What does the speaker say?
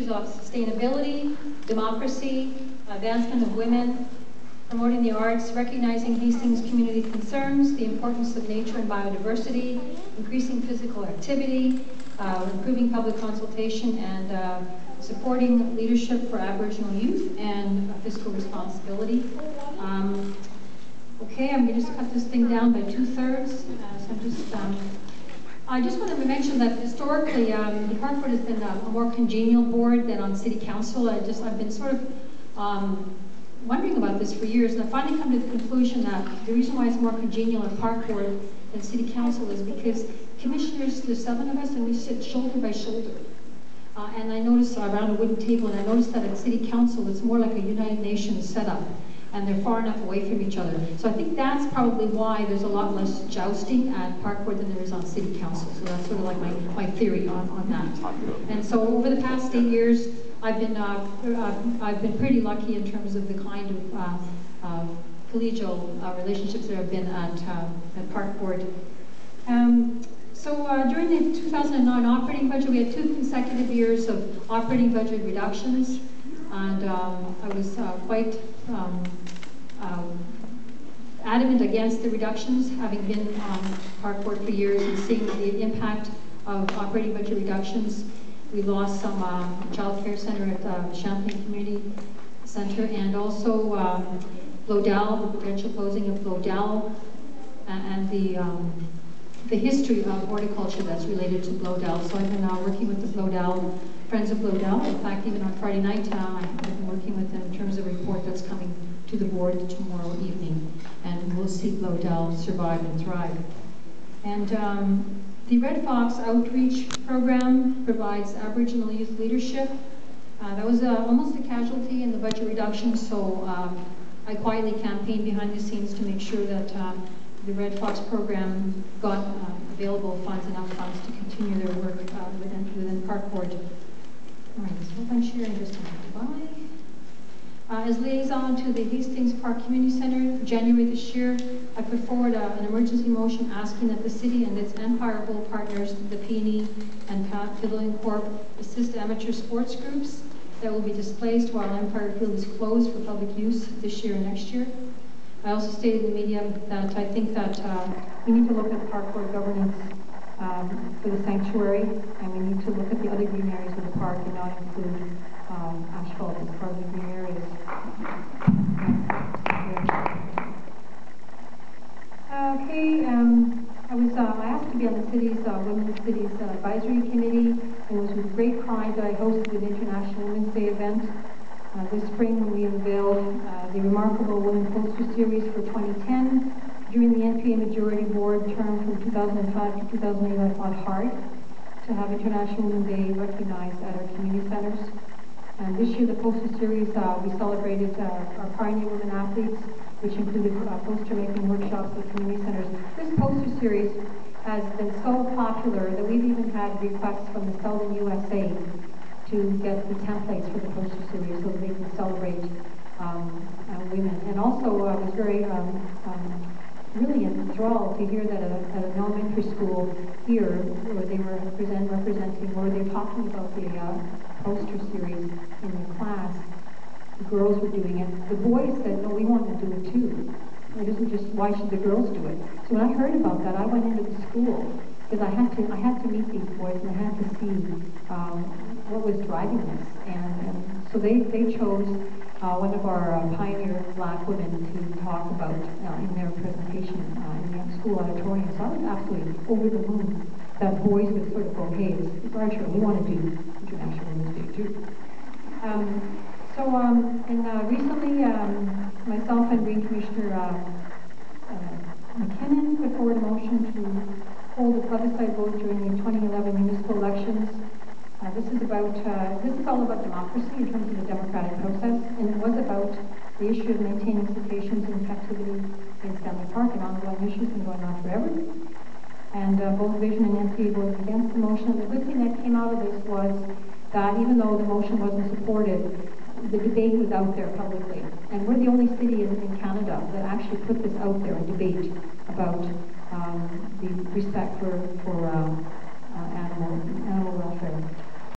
issues of sustainability, democracy, advancement of women, promoting the arts, recognizing Hastings community concerns, the importance of nature and biodiversity, increasing physical activity, improving public consultation, and supporting leadership for Aboriginal youth and fiscal responsibility. Okay, I'm going to just cut this thing down by 2/3. I just wanted to mention that historically, the Park Board has been a more congenial board than on City Council. I've been sort of wondering about this for years, and I finally come to the conclusion that the reason why it's more congenial on Park Board than City Council is because commissioners, there's 7 of us, and we sit shoulder by shoulder. And I noticed around a wooden table, and I noticed that at City Council, it's more like a United Nations setup, and they're far enough away from each other. So I think that's probably why there's a lot less jousting at Park Board than there is on City Council. So that's sort of like my theory on that. And so over the past 8 years, I've been pretty lucky in terms of the kind of collegial relationships that have been at Park Board. So during the 2009 operating budget, we had 2 consecutive years of operating budget reductions, and I was quite adamant against the reductions, having been on Park Board for years and seeing the impact of operating budget reductions. We lost some child care center at the Champlain Community Center, and also Blodell, the potential closing of Blodell, and the history of horticulture that's related to Blodell. So I've been working with the Blodell, Friends of Blodell. In fact, even on Friday night, I've been working with them in terms of a report that's coming to the board tomorrow evening. And we'll see Blodell survive and thrive. And the Red Fox Outreach Program provides Aboriginal youth leadership. That was almost a casualty in the budget reduction, so I quietly campaigned behind the scenes to make sure that the Red Fox program got available funds, enough funds to continue their work within Park Board. All right, so I'm sharing just a minute. Bye. As liaison to the Hastings Park Community Center, January this year, I put forward an emergency motion asking that the city and its Empire Bowl partners, the Peony and Pavilion Corp, assist amateur sports groups that will be displaced while Empire Field is closed for public use this year and next year. I also stated in the media that I think that we need to look at Park Board governance for the sanctuary, and we need to look at the other green areas of the park and not include asphalt as part of the green areas. Okay, I asked to be on the city's Women's Cities Advisory Committee, and it was with great pride that I hosted an International Women's Day event this spring when we unveiled the remarkable Women Poster Series for 2010. During the NPA Majority Board term from 2005 to 2008, I fought hard to have International Women's Day recognized at our community centers. And this year, the poster series, we celebrated our pioneer women athletes, which included poster making workshops at community centers. This poster series has been so popular that we've even had requests from the Southern USA to get the templates for the poster series so that they can celebrate women. And also, I was very really enthralled to hear that at an elementary school here, where they were representing, or they were talking about the poster series in the class. The girls were doing it. The boys said, no, we want to do it too. It isn't just, why should the girls do it? So when I heard about that, I went into the school, because I had to meet these boys and I had to see what was driving this. And so they chose one of our pioneer black women to talk about in their presentation in the school auditorium. So I was absolutely over the moon that boys would sort of go, hey, it's our turn, we want to do International Women's Day too. Recently, myself and Green Commissioner McKinnon put forward a motion to hold a plebiscite vote during the 2011 municipal elections. This is all about democracy in terms of the democratic process, and it was about the issue of maintaining cetaceans in captivity in Stanley Park, an ongoing issue has been going on forever. And both Vision and NPA voted against the motion. The good thing that came out of this was that even though the motion wasn't supported, the debate was out there publicly. And we're the only city in Canada that actually put this out there and debate about the respect for animal welfare.